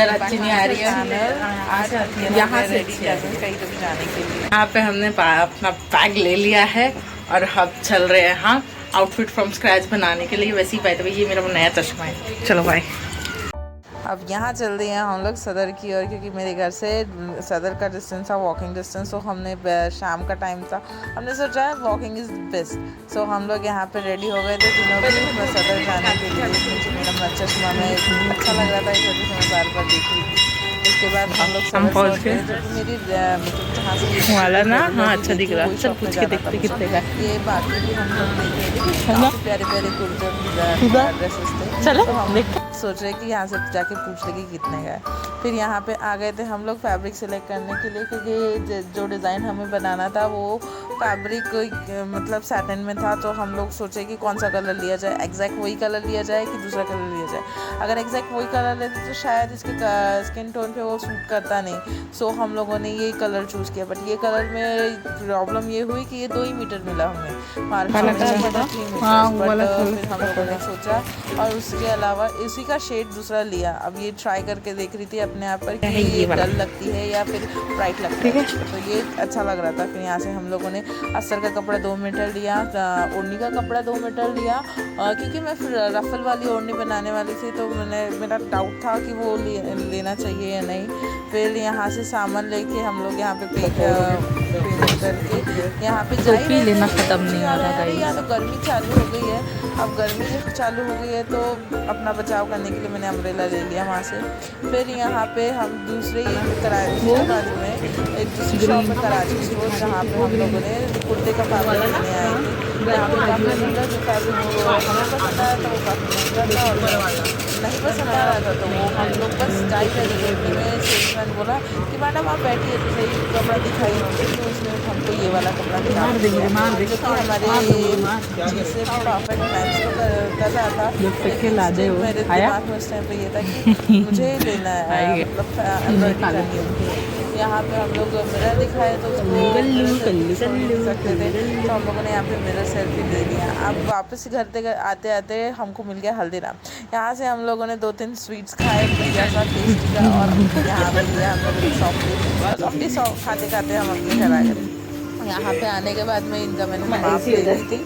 इधर अच्छी नहीं आ रही है, यहाँ से अच्छी आ रही है। कहीं तो भी जाने के लिए यहाँ पे हमने अपना बैग ले लिया है और हम चल रहे हैं हाँ आउटफिट फ्रॉम स्क्रैच बनाने के लिए। वैसे ही पाए तो ये मेरा नया चश्मा है। चलो बाय। अब यहाँ चल रहे हैं हम लोग सदर की ओर, क्योंकि मेरे घर से सदर का डिस्टेंस था वॉकिंग डिस्टेंस। तो हमने शाम का टाइम था, हमने सोचा है वॉकिंग इज़ बेस्ट। सो हम लोग यहाँ पे रेडी हो गए थे तीनों भी सदर जाने के लिए। मुझे मेरा चश्मा में अच्छा लग रहा था, इस वजह से मैं बार बार देख रही थी। उसके बाद हम लोग पहुँच गए। मेरी जहाँ से वाला ना हाँ अच्छा दिख रहा है। सब पूछ के देखते कितने का ये बाकी भी हम लोग देख रहे थे, काफ़ी प्यारे प्यारे कुर्ते ड्रेसेस थे। चलो तो हम देख सोच रहे कि यहाँ से जाके पूछ ले कि कितने का है। फिर यहाँ पे आ गए थे हम लोग फैब्रिक सिलेक्ट करने के लिए, क्योंकि जो डिज़ाइन हमें बनाना था वो फैब्रिक मतलब सैटिन में था। तो हम लोग सोचे कि कौन सा कलर लिया जाए, एग्जैक्ट वही कलर लिया जाए कि दूसरा कलर लिया जाए। अगर एग्जैक्ट वही कलर लेते तो शायद इसके स्किन टोन पे वो सूट करता नहीं। सो हम लोगों ने ये कलर चूज़ किया, बट ये कलर में प्रॉब्लम ये हुई कि ये 2 ही मीटर मिला हमें मार्केट में, 3 मीटर। बट फिर हम लोगों ने सोचा और उसके अलावा इसी का शेड दूसरा लिया। अब ये ट्राई करके देख रही थी अपने आप पर कि ये डल लगती है या फिर ब्राइट लगती है। तो ये अच्छा लग रहा था। फिर यहाँ से हम लोगों ने अस्तर का कपड़ा 2 मीटर लिया, ओढ़नी का कपड़ा 2 मीटर लिया, क्योंकि मैं फिर रफल वाली ओढ़नी बनाने वाली थी। तो मेरा डाउट था कि वो लेना चाहिए या नहीं। फिर यहाँ से सामान लेके हम लोग यहाँ पे पेमेंट करके यहाँ पे जा ही लेना खत्म नहीं हो रहा है। या तो गर्मी चालू हो गई है। अब गर्मी जब चालू हो गई है तो अपना बचाव करने के लिए मैंने अम्ब्रेला ले लिया वहाँ से। फिर यहाँ पे हम दूसरे कराची बाजू में एक दूसरी शॉप में कराची स्टोर, जहाँ पे हम लोगों ने कुर्ते का फैब्रिक लेने आए थे। यहाँ पे काफ़ी महंगा जो फैब्रिक हमें पसंद आया था वो काफ़ी महंगा था, और नहीं पसंद आ रहा था तो वो हम लोग बस जा ही रहे थे। में सेल्समैन बोला कि मैडम आप बैठिए तो सही कपड़ा दिखाइए। तो उसने हमको ये वाला कपड़ा दिखा जो कि हमारे चीज़ से परफेक्ट मैच तो कर रहा था। मेरे दिमाग में उस टाइम पे ये था कि मुझे लेना है, मतलब यहाँ पे हम लोग मिरर दिखाए तो उसको सकते थे। तो हम लोगों ने यहाँ पे मिरर सेल्फी ले लिया। अब वापस घर आते आते हमको मिल गया हल्दीराम। यहाँ से हम लोगों ने 2-3 स्वीट्स खाए बढ़िया सा टेस्टी का, और यहाँ पे लिया हम लोगों ने सॉफ्टी खाते खाते हम अपने घर आ गए। यहाँ पे आने के बाद में इनका मैंने माप ले ली थी,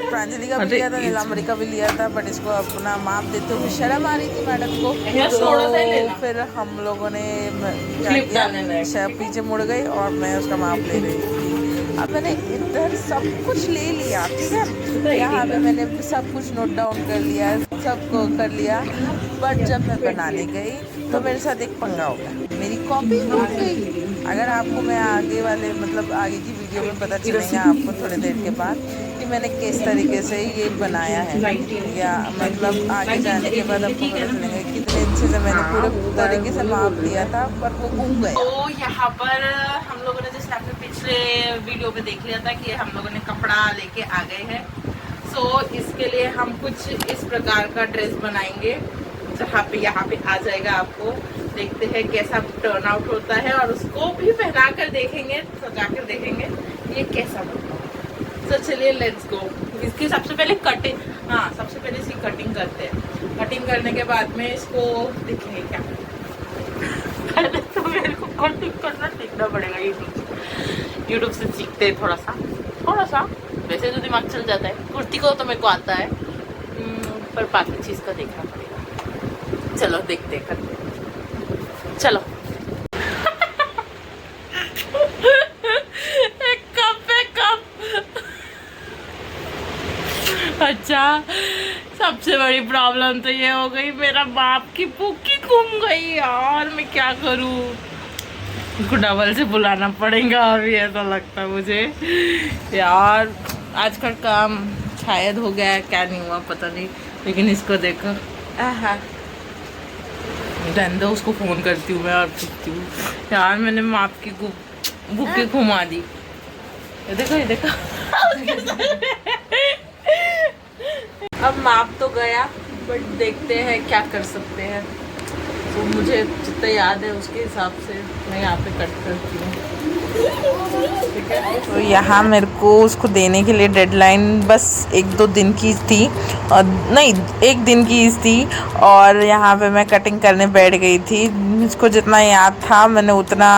प्रांजलि का भी लिया था, नीलांबरी का भी लिया था, बट इसको अपना माप देते हुए शर्म आ रही थी मैडम को। तो फिर हम लोगों ने पीछे मुड़ गई और मैं उसका माप ले रही थी। अब मैंने इधर सब कुछ ले लिया, ठीक है, यहाँ पे मैंने सब कुछ नोट डाउन कर लिया, सबको कर लिया। बट जब मैं बनाने गई तो मेरे साथ एक पंगा हो गया, मेरी कॉपी हो गई। अगर आपको मैं आगे वाले मतलब आगे की वीडियो में पता चलेगा आपको थोड़ी देर के बाद कि मैंने किस तरीके से ये बनाया है, या मतलब आगे जाने के बाद आपको पता चलेगा कितने अच्छे से मैंने पूरे तरीके से माप लिया था, पर वो घूम गया। तो यहाँ पर हम लोगों ने जैसे आपने पिछले वीडियो में देख लिया था कि हम लोगों ने कपड़ा लेके आ गए हैं। सो इसके लिए हम कुछ इस प्रकार का ड्रेस बनाएंगे, जहाँ पे यहाँ पे आ जाएगा। आपको देखते हैं कैसा टर्न आउट होता है, और उसको भी पहना कर देखेंगे, सजा कर देखेंगे ये कैसा बनता है। तो चलिए लेट्स गो। इसकी सबसे पहले कटिंग, हाँ सबसे पहले इसकी कटिंग करते हैं। कटिंग करने के बाद में इसको देखेंगे क्या। पहले तो मेरे को कटिंग करना सीखना पड़ेगा, यूट्यूब से सीखते हैं थोड़ा सा। वैसे तो दिमाग चल जाता है, कुर्ती को तो मेरे को आता है, पर बाकी चीज़ का देखना पड़ेगा। चलो देखते करते, चलो। एक कप अच्छा, सबसे बड़ी प्रॉब्लम तो ये हो गई, मेरा बाप की बुक ही गुम गई यार। मैं क्या करूं, उसको डबल से बुलाना पड़ेगा अभी, ऐसा लगता है मुझे यार। आज का काम शायद हो गया है, क्या नहीं हुआ पता नहीं, लेकिन इसको देखो। दो उसको फ़ोन करती हूँ मैं और पूछती हूँ यार, मैंने माप की बुक की घुमा दी। ये देखो अब माप तो गया, बट देखते हैं क्या कर सकते हैं। तो मुझे जितना याद है उसके हिसाब से मैं यहाँ पे कट करती हूँ। तो यहाँ मेरे को उसको देने के लिए डेडलाइन बस 1-2 दिन की थी, और नहीं 1 दिन की थी, और यहाँ पे मैं कटिंग करने बैठ गई थी। मुझको जितना याद था मैंने उतना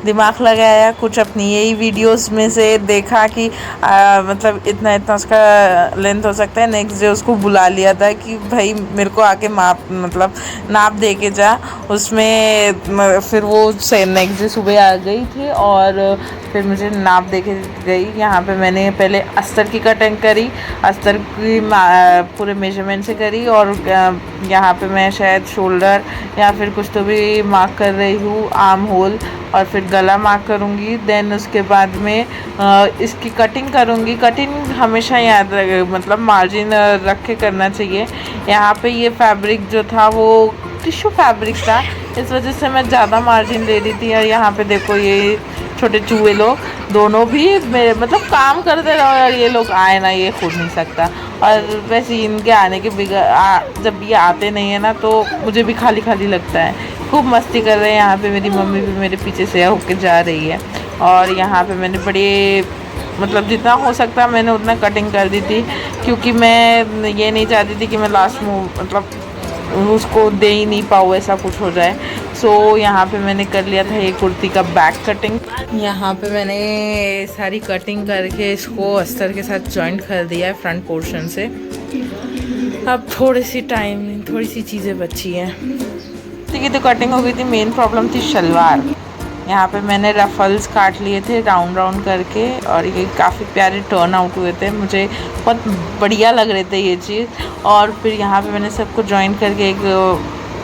दिमाग लगाया, कुछ अपनी यही वीडियोस में से देखा कि मतलब इतना इतना उसका लेंथ हो सकता है। नेक्स्ट डे उसको बुला लिया था कि भाई मेरे को आके नाप दे के जा उसमें। फिर वो नेक्स्ट डे सुबह आ गई थी और फिर मुझे नाप दे के गई। यहाँ पे मैंने पहले अस्तर की कटिंग करी, अस्तर की पूरे मेजरमेंट से करी, और यहाँ पे मैं शायद शोल्डर या फिर कुछ तो भी मार्क कर रही हूँ, आर्म होल, और फिर गला मार्क करूँगी। देन उसके बाद में इसकी कटिंग करूँगी। कटिंग हमेशा याद मतलब मार्जिन रख के करना चाहिए। यहाँ पे ये फैब्रिक जो था वो टिश्यू फैब्रिक था, इस वजह से मैं ज़्यादा मार्जिन ले रही थी। और यहाँ पे देखो ये छोटे चूहे लोग दोनों भी मेरे मतलब काम करते रहो, और ये लोग आए ना, ये खुद नहीं सकता। और वैसे इनके आने के जब ये आते नहीं है ना तो मुझे भी खाली खाली लगता है। खूब मस्ती कर रहे हैं यहाँ पे। मेरी मम्मी भी मेरे पीछे से होके जा रही है। और यहाँ पे मैंने बड़े मतलब जितना हो सकता मैंने उतना कटिंग कर दी थी, क्योंकि मैं ये नहीं चाहती थी कि मैं लास्ट में मतलब उसको दे ही नहीं पाऊँ, ऐसा कुछ हो जाए। सो यहाँ पे मैंने कर लिया था ये कुर्ती का बैक कटिंग। यहाँ पे मैंने सारी कटिंग करके इसको अस्तर के साथ जॉइंट कर दिया है फ्रंट पोर्शन से। अब थोड़ी सी चीज़ें बची हैं। ठीक है, तो कटिंग हो गई थी। मेन प्रॉब्लम थी शलवार। यहाँ पे मैंने रफल्स काट लिए थे राउंड राउंड करके, और ये काफ़ी प्यारे टर्न आउट हुए थे, मुझे बहुत बढ़िया लग रहे थे ये चीज़। और फिर यहाँ पे मैंने सबको जॉइन करके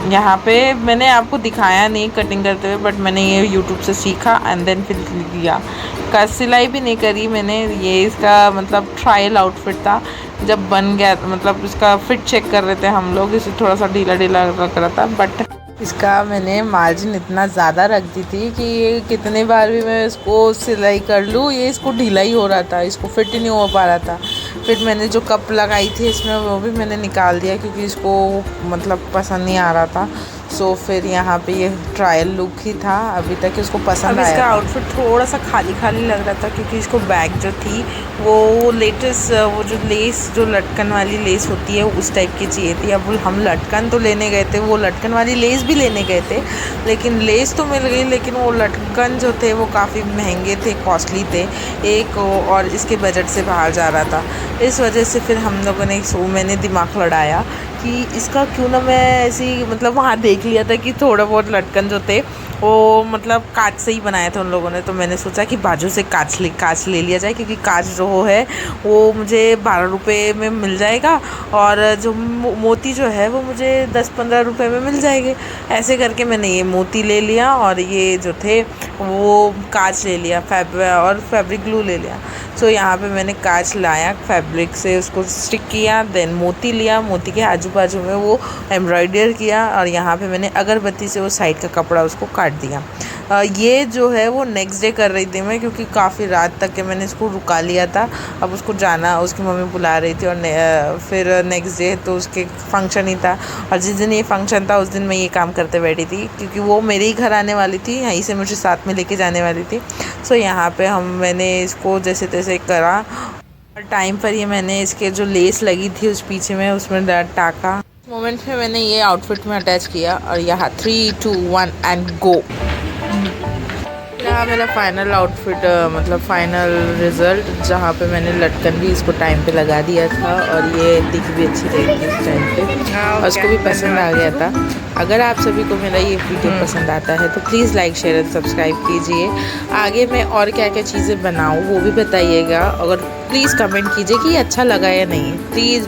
यहाँ पे मैंने आपको दिखाया नहीं कटिंग करते हुए, बट मैंने ये यूट्यूब से सीखा एंड देन फिर किया। सिलाई भी नहीं करी मैंने, ये इसका मतलब ट्रायल आउटफिट था। जब बन गया मतलब इसका फिट चेक कर रहे थे हम लोग, इसे थोड़ा सा ढीला ढीला लग रहा था, बट इसका मैंने मार्जिन इतना ज़्यादा रख दी थी कि ये कितने बार भी मैं इसको सिलाई कर लूँ ये इसको ढीला ही हो रहा था, इसको फिट ही नहीं हो पा रहा था। फिर मैंने जो कप लगाई थी इसमें वो भी मैंने निकाल दिया, क्योंकि इसको मतलब पसंद नहीं आ रहा था। सो फिर यहाँ पे ये ट्रायल लुक ही था, अभी तक इसको पसंद आया। इसका आउटफिट थोड़ा सा खाली खाली लग रहा था, क्योंकि इसको बैग जो थी वो लेटेस्ट वो जो लेस जो लटकन वाली लेस होती है उस टाइप की चाहिए थी। अब हम लटकन तो लेने गए थे, वो लटकन वाली लेस भी लेने गए थे, लेकिन लेस तो मिल गई, लेकिन वो लटकन जो थे वो काफ़ी महंगे थे, कॉस्टली थे एक, और इसके बजट से बाहर जा रहा था। इस वजह से फिर हम लोगों ने मैंने दिमाग लड़ाया कि इसका क्यों ना मैं ऐसी मतलब वहाँ देख लिया था कि थोड़ा बहुत लटकन जो थे वो मतलब कांच से ही बनाए थे उन लोगों ने, तो मैंने सोचा कि बाजू से कांच ले लिया जाए, क्योंकि कांच जो है वो मुझे 12 रुपये में मिल जाएगा, और जो मोती जो है वो मुझे 10-15 रुपये में मिल जाएंगे। ऐसे करके मैंने ये मोती ले लिया और ये जो थे वो कांच ले लिया, और फैब्रिक ग्लू ले लिया। सो यहाँ पे मैंने कांच लाया, फैब्रिक से उसको स्टिक किया, देन मोती लिया, मोती के आजू बाजू में वो एम्ब्रॉयडर किया, और यहाँ पे मैंने अगरबत्ती से वो साइड का कपड़ा उसको काट दिया। ये जो है वो नेक्स्ट डे कर रही थी मैं, क्योंकि काफ़ी रात तक के मैंने इसको रुका लिया था। अब उसको जाना, उसकी मम्मी बुला रही थी, और फिर नेक्स्ट डे तो उसके फंक्शन ही था, और जिस दिन ये फंक्शन था उस दिन मैं ये काम करते बैठी थी, क्योंकि वो मेरे ही घर आने वाली थी, यहीं से मुझे साथ में लेके जाने वाली थी। सो यहाँ पे मैंने इसको जैसे तैसे करा, और टाइम पर ये मैंने इसके जो लेस लगी थी उस पीछे में उसमें टाका। मोमेंट में मैंने ये आउटफिट में अटैच किया, और यहाँ 3, 2, 1 एंड गो। यहाँ मेरा फाइनल आउटफिट मतलब फाइनल रिज़ल्ट, जहाँ पे मैंने लटकन भी इसको टाइम पे लगा दिया था, और ये दिख भी अच्छी रही थी इस टाइम पे, और उसको भी पसंद आ गया था। अगर आप सभी को मेरा ये वीडियो पसंद आता है तो please like share and subscribe कीजिए। आगे मैं और क्या क्या चीज़ें बनाऊँ वो भी बताइएगा, अगर प्लीज़ कमेंट कीजिए कि अच्छा लगा या नहीं, प्लीज़।